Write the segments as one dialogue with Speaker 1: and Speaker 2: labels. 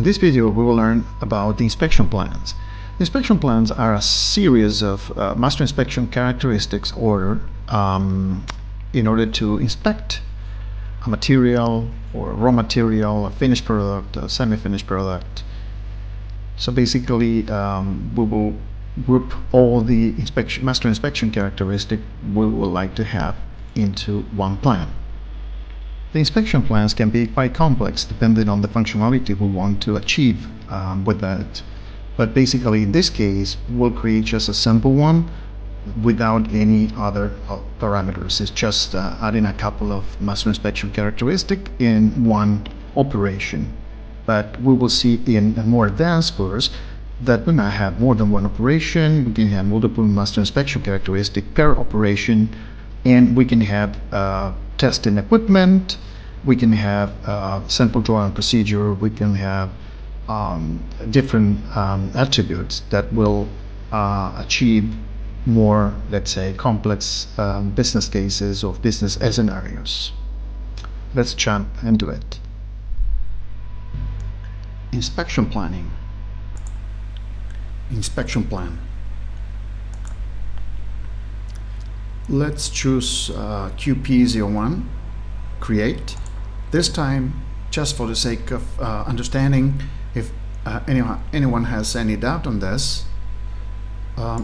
Speaker 1: this video, we will learn about the inspection plans. The inspection plans are a series of master inspection characteristics ordered in order to inspect a material or raw material, a finished product, a semi-finished product. So basically, we will group all the master inspection characteristics we would like to have into one plan. The inspection plans can be quite complex depending on the functionality we want to achieve with that. But basically, in this case, we'll create just a simple one without any other parameters. It's just adding a couple of master inspection characteristics in one operation. But we will see in a more advanced course that we might have more than one operation. We can have multiple master inspection characteristics per operation, and we can have testing equipment, we can have sample drawing procedure, we can have different attributes that will achieve more, let's say, complex business cases or business scenarios. Let's jump into it. Inspection planning. Inspection plan. Let's choose QP01, create. This time, just for the sake of understanding, if anyone has any doubt on this,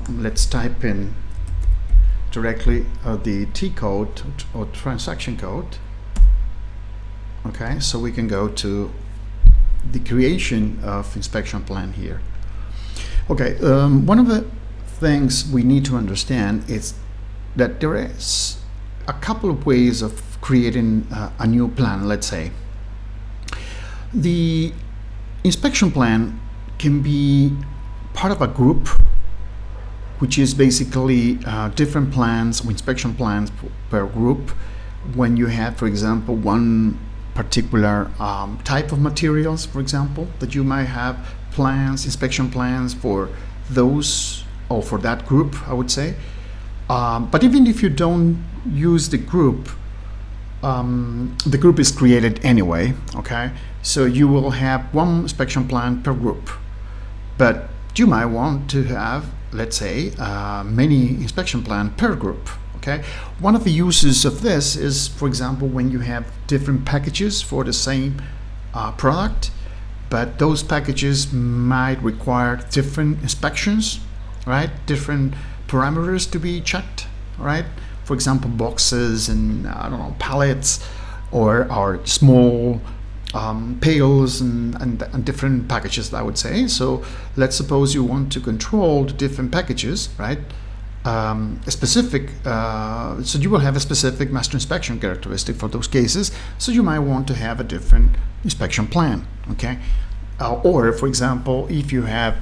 Speaker 1: let's type in directly the T code or transaction code. Okay, so we can go to the creation of inspection plan here. Okay, one of the things we need to understand is that there is a couple of ways of creating a new plan, let's say. The inspection plan can be part of a group, which is basically different plans or inspection plans per group. When you have, for example, one particular type of materials, for example, that you might have plans, inspection plans for those or for that group, I would say. But even if you don't use the group is created anyway, okay? So you will have one inspection plan per group, but you might want to have, let's say, many inspection plan per group, okay? One of the uses of this is, for example, when you have different packages for the same product, but those packages might require different inspections, right? Different parameters to be checked, right? For example, boxes and I don't know, pallets or small pails and different packages, I would say. So let's suppose you want to control the different packages, right? So you will have a specific master inspection characteristic for those cases. So you might want to have a different inspection plan, okay? Or for example, if you have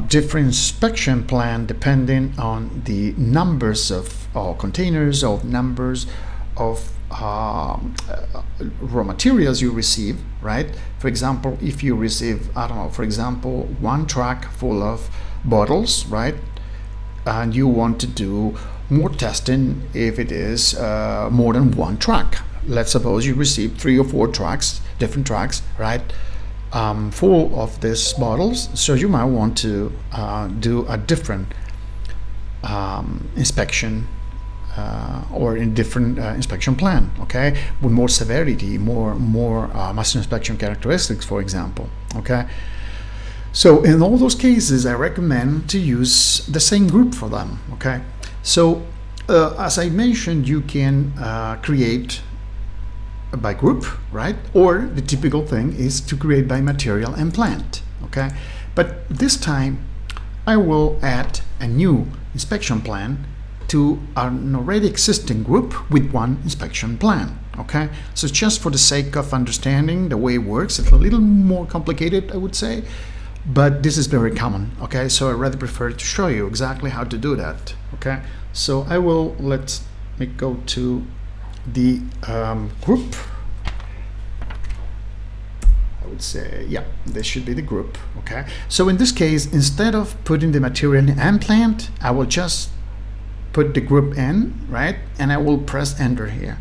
Speaker 1: different inspection plan depending on the numbers of containers or numbers of raw materials you receive, right? For example, if you receive, I don't know, for example, one truck full of bottles, right? And you want to do more testing if it is more than one truck. Let's suppose you receive 3 or 4 trucks, different trucks, right? Full of these bottles, so you might want to do a different inspection or in different inspection plan, okay, with more severity, more master inspection characteristics, for example, okay. So in all those cases, I recommend to use the same group for them, okay. So as I mentioned, you can create by group, right? Or the typical thing is to create by material and plant, okay? But this time I will add a new inspection plan to an already existing group with one inspection plan, okay? So just for the sake of understanding the way it works, it's a little more complicated, I would say, but this is very common, okay? So I rather prefer to show you exactly how to do that, okay? So I will, let me go to the group. I would say, yeah, this should be the group, okay? So in this case, instead of putting the material and plant, I will just put the group in, right? And I will press enter here.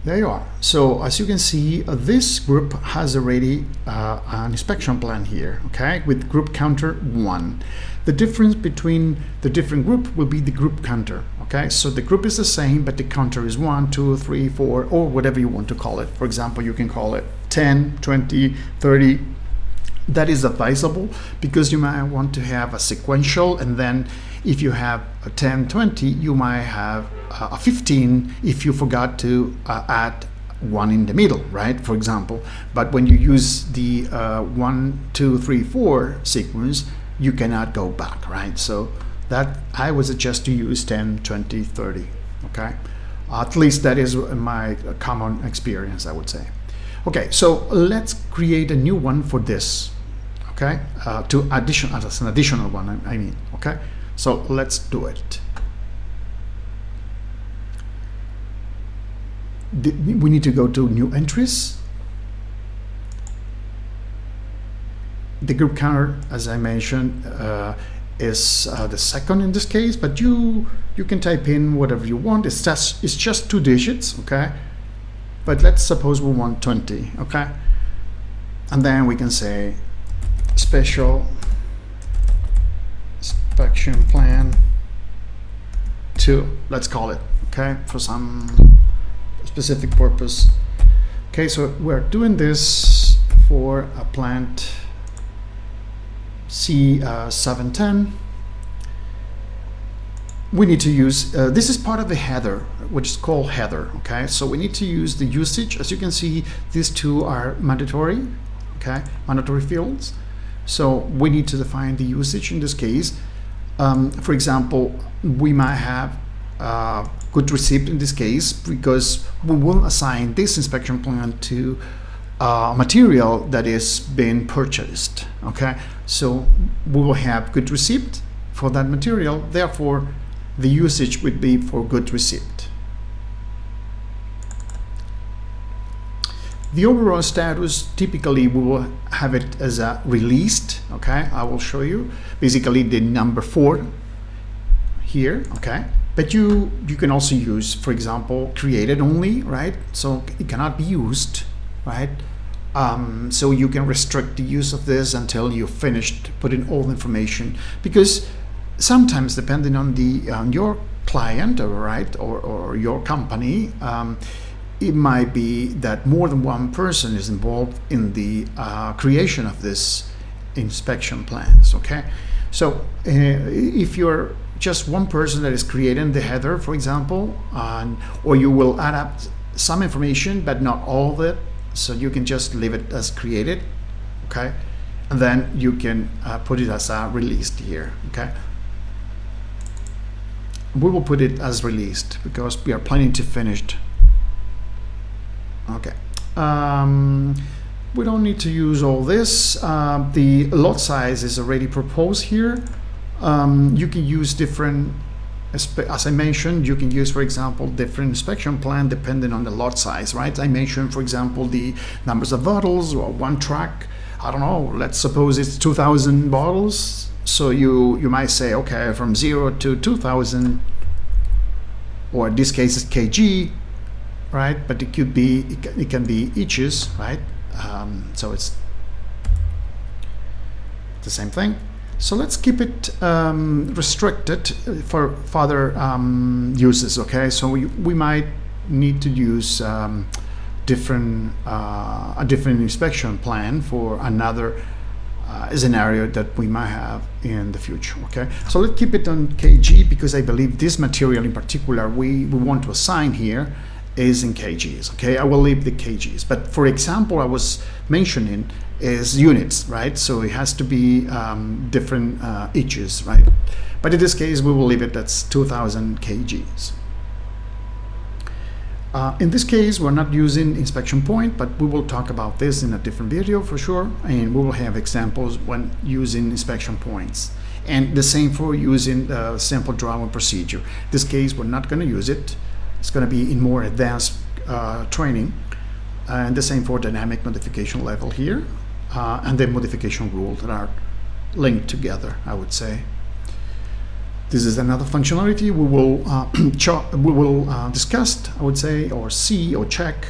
Speaker 1: There you are. So as you can see, this group has already an inspection plan here, okay, with group counter 1. The difference between the different group will be the group counter, okay? So the group is the same, but the counter is 1, 2, 3, 4, or whatever you want to call it. For example, you can call it 10, 20, 30. That is advisable because you might want to have a sequential, and then if you have a 10, 20, you might have a 15 if you forgot to add one in the middle, right? For example. But when you use the 1, 2, 3, 4 sequence, you cannot go back, right? So that I would suggest to use 10, 20, 30, okay? At least that is my common experience, I would say. Okay, so let's create a new one for this, okay? As an additional one, I mean, okay? So let's do it. We need to go to new entries. The group counter, as I mentioned, is the second in this case, but you can type in whatever you want. It's just 2 digits, okay? But let's suppose we want 20, okay? And then we can say special inspection plan 2, let's call it, okay, for some specific purpose. Okay, so we're doing this for a plant C710. We need to use, this is part of the header, which is called header, okay? So we need to use the usage. As you can see, these two are mandatory, okay? Mandatory fields. So we need to define the usage in this case. For example, we might have good receipt in this case because we will assign this inspection plan to material that is being purchased, okay? So we will have good receipt for that material, therefore the usage would be for good receipt. The overall status, typically we will have it as a released, okay? I will show you basically the number 4 here, okay? But you can also use, for example, created only, right? So it cannot be used, right? So you can restrict the use of this until you've finished putting all the information, because sometimes depending on the your client, right, or your company, it might be that more than one person is involved in the creation of this inspection plans, okay? So if you're just one person that is creating the header, for example, or you will add up some information but not all of it, so you can just leave it as created, okay? And then you can put it as released here, okay? We will put it as released because we are planning to finish. Okay. We don't need to use all this. The lot size is already proposed here. You can use different, as I mentioned, you can use, for example, different inspection plan depending on the lot size, right? I mentioned, for example, the numbers of bottles or one truck. I don't know, let's suppose it's 2,000 bottles. So you might say, okay, from 0 to 2,000, or in this case it's kg, right? But it could be, it can be inches, right? So it's the same thing. So let's keep it restricted for further uses, okay? So we might need to use a different inspection plan for another scenario that we might have in the future, okay? So let's keep it on kg because I believe this material in particular we want to assign here is in kgs, okay? I will leave the kgs, but for example I was mentioning is units, right? So it has to be different inches, right? But in this case we will leave it that's 2,000 kgs. In this case we're not using inspection point, but we will talk about this in a different video for sure, and we will have examples when using inspection points, and the same for using the sample drawing procedure. In this case we're not going to use it. It's going to be in more advanced training, and the same for dynamic modification level here, and the modification rule that are linked together, I would say. This is another functionality we will discuss, I would say, or see or check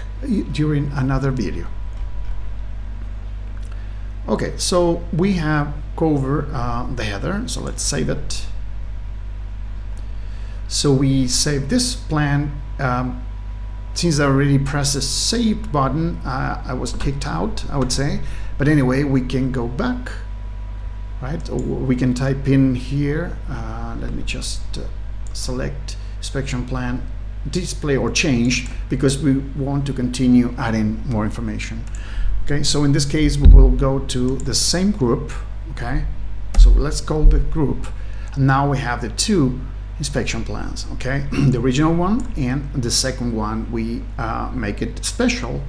Speaker 1: during another video. Okay, so we have covered the header, so let's save it. So we save this plan. Since I already pressed the save button, I was kicked out, I would say. But anyway, we can go back, right? Or we can type in here. Let me just select inspection plan, display or change, because we want to continue adding more information. Okay, so in this case, we will go to the same group. Okay, so let's call the group. And now we have the two inspection plans. Okay, the original one and the second one, we make it special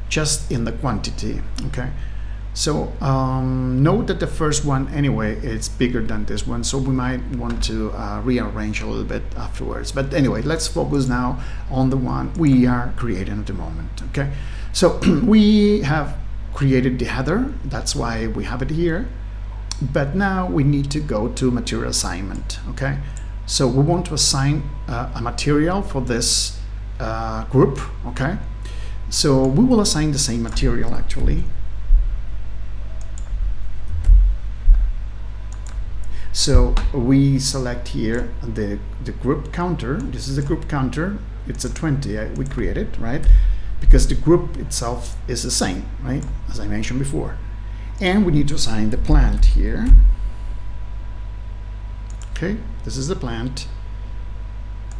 Speaker 1: just in the quantity. Okay, so note that the first one anyway it's bigger than this one, so we might want to rearrange a little bit afterwards. But anyway, let's focus now on the one we are creating at the moment. Okay, so we have created the header, that's why we have it here. But now we need to go to material assignment. Okay, so we want to assign a material for this group. Okay, so we will assign the same material actually. So we select here the group counter. This is the group counter. It's a 20 we created, right? Because the group itself is the same, right? As I mentioned before. And we need to assign the plant here. Okay, this is the plant.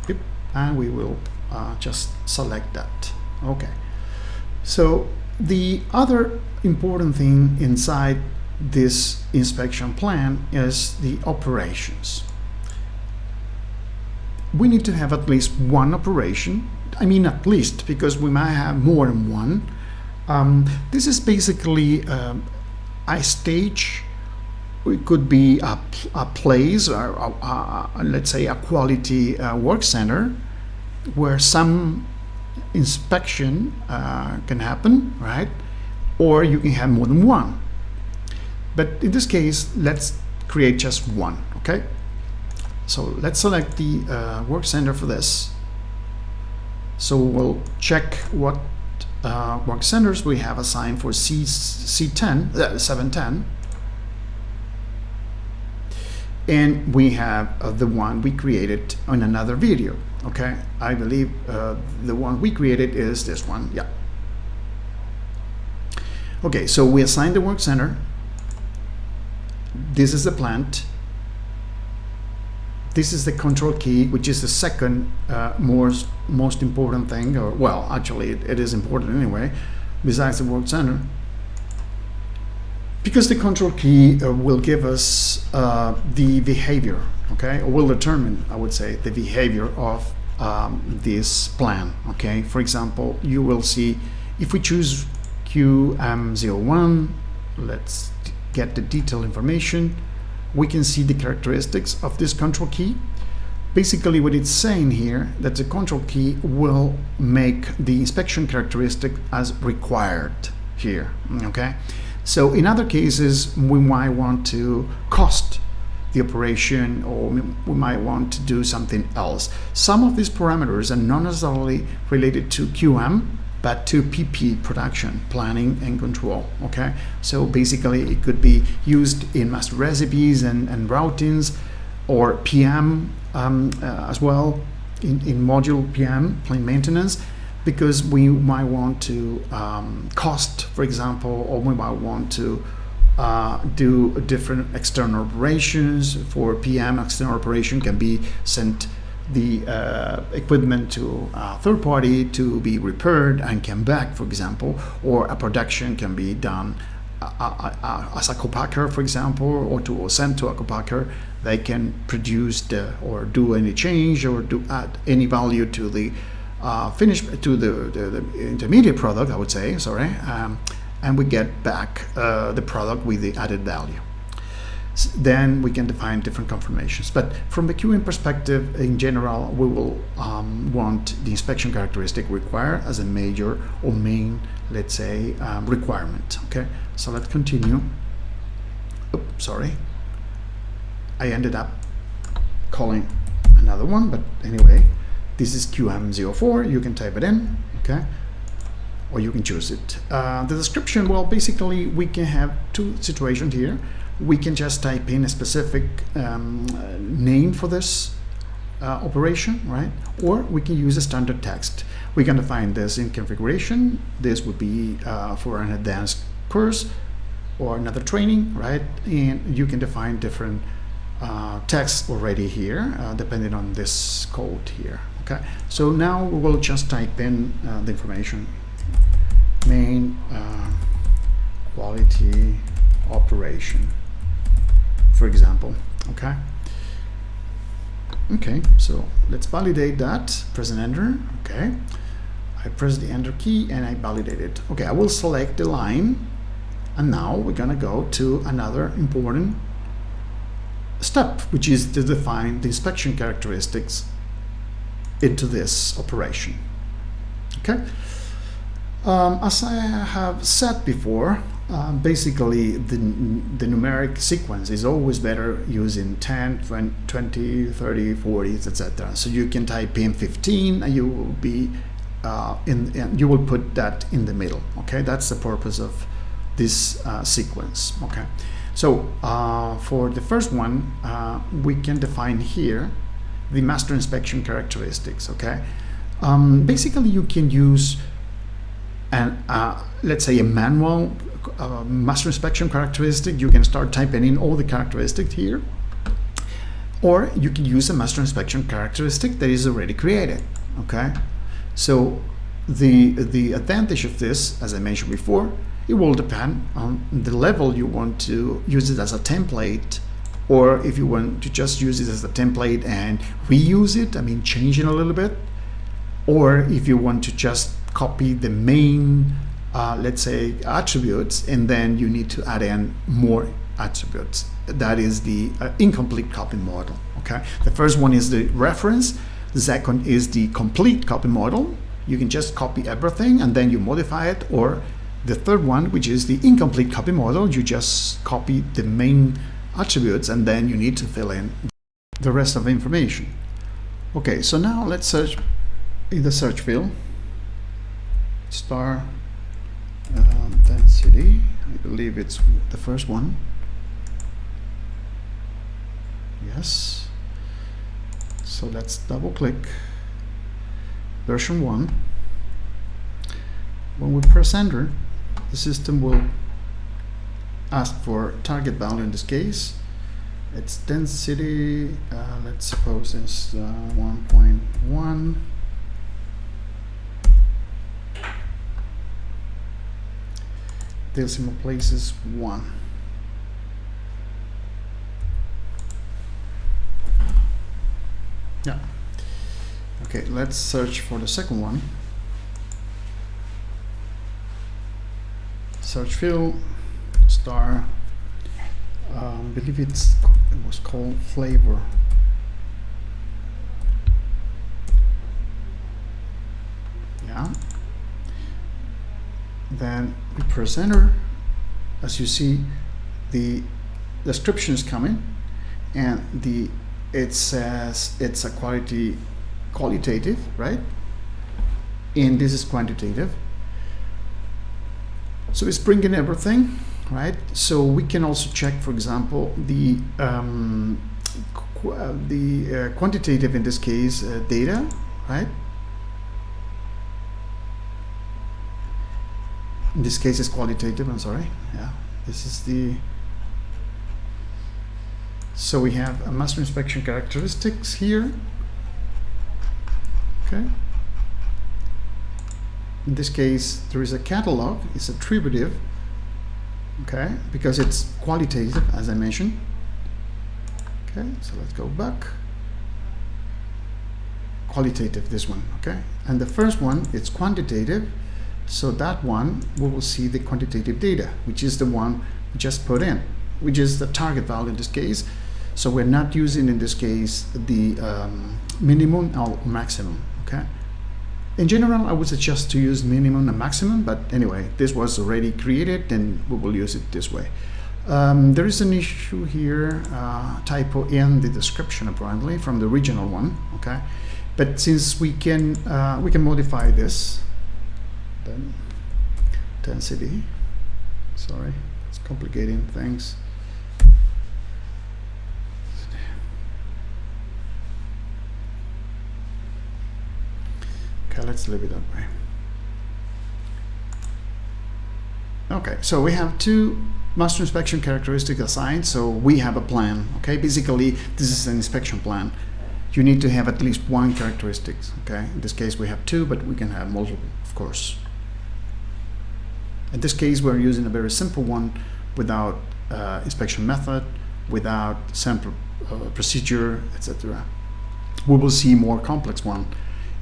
Speaker 1: Yep. And we will just select that. Okay. So the other important thing inside this inspection plan is the operations. We need to have at least one operation. I mean at least, because we might have more than one. This is basically a stage. It could be a place or let's say a quality work center where some inspection can happen, right? Or you can have more than one. But in this case, let's create just one. Okay, so let's select the work center for this. So we'll check what work centers we have assigned for C10, 710. And we have the one we created on another video. Okay, I believe the one we created is this one. Yeah. Okay, so we assigned the work center. This is the plant. This is the control key, which is the second most important thing, or well, actually it is important anyway, besides the work center, because the control key will give us the behavior, okay, or will determine, I would say, the behavior of this plan. Okay, for example, you will see if we choose QM01, let's get the detailed information, we can see the characteristics of this control key. Basically what it's saying here, that the control key will make the inspection characteristic as required here. Okay, so in other cases we might want to cost the operation, or we might want to do something else. Some of these parameters are not necessarily related to QM, but to PP, production, planning and control. Okay, so basically it could be used in master recipes and routings, or PM as well, in module PM, plane maintenance, because we might want to cost, for example, or we might want to do different external operations. For PM, external operation can be sent the equipment to a third party to be repaired and come back, for example, or a production can be done as a co-packer, for example, or to send to a co-packer. They can produce or do any change or do add any value to the the intermediate product, I would say, sorry, and we get back the product with the added value. Then we can define different confirmations. But from the QM perspective, in general, we will want the inspection characteristic required as a major or main, let's say, requirement. Okay, so let's continue. Oops, sorry. I ended up calling another one, but anyway, this is QM04. You can type it in, okay, or you can choose it. The description, well, basically we can have two situations here. We can just type in a specific name for this operation, right? Or we can use a standard text. We're going to find this in configuration. This would be for an advanced course or another training, right? And you can define different text already here, depending on this code here. Okay, so now we will just type in the information. Main quality operation, for example. Okay. Okay, so let's validate that. Press and enter. Okay, I press the enter key and I validate it. Okay, I will select the line, and now we're gonna go to another important step, which is to define the inspection characteristics into this operation. Okay, as I have said before, basically the numeric sequence is always better using 10, 20, 30, 40, etc. So you can type in 15 and you will be you will put that in the middle. Okay, that's the purpose of this sequence. Okay, so for the first one, we can define here the master inspection characteristics. Okay, basically you can use an let's say a manual master inspection characteristic. You can start typing in all the characteristics here, or you can use a master inspection characteristic that is already created. Okay, so the advantage of this, as I mentioned before, it will depend on the level you want to use it as a template, or if you want to just use it as a template and reuse it, I mean change it a little bit, or if you want to just copy the main let's say attributes, and then you need to add in more attributes. That is the incomplete copy model. Okay, the first one is the reference, the second is the complete copy model. You can just copy everything and then you modify it, or the third one, which is the incomplete copy model, you just copy the main attributes and then you need to fill in the rest of the information. Okay, so now let's search in the search field star density. I believe it's the first one. Yes, so let's double click version 1. When we press enter, the system will ask for target value. In this case it's density, let's suppose it's 1.1. Decimal places 1. Yeah. Okay, let's search for the second one. Search field star, I believe it was called flavor. Yeah. Then we press enter. As you see, the description is coming, and it says it's a qualitative, right? And this is quantitative. So it's bringing everything, right? So we can also check, for example, the quantitative, in this case, data, right? In this case it's qualitative, I'm sorry. Yeah, this is the, so we have a master inspection characteristics here. Okay. In this case there is a catalog, it's attributive, okay, because it's qualitative, as I mentioned. Okay, so let's go back. Qualitative, this one, okay, and the first one it's quantitative. So that one, we will see the quantitative data, which is the one we just put in, which is the target value in this case. So we're not using, in this case, the minimum or maximum. Okay. In general, I would suggest to use minimum and maximum, but anyway, this was already created, and we will use it this way. There is an issue here, typo in the description apparently from the original one. Okay, but since we can modify this, then density. Sorry, it's complicating things. Okay, let's leave it that way. Okay, so we have two master inspection characteristics assigned, so we have a plan. Okay, basically this is an inspection plan. You need to have at least one characteristic. Okay, in this case we have two, but we can have multiple, of course. In this case we're using a very simple one without inspection method, without sample procedure, etc. We will see more complex one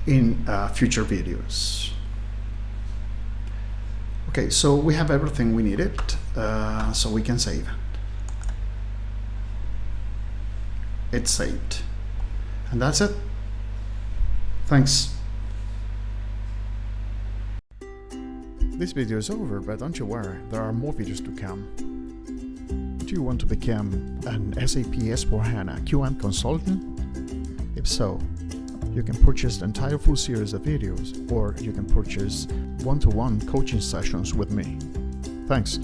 Speaker 1: in future videos. Okay, so we have everything we needed, so we can save. It's saved. And that's it. Thanks. This video is over, but don't you worry, there are more videos to come. Do you want to become an SAP S for Hana QM consultant? If so, you can purchase the entire full series of videos, or you can purchase one-to-one coaching sessions with me. Thanks.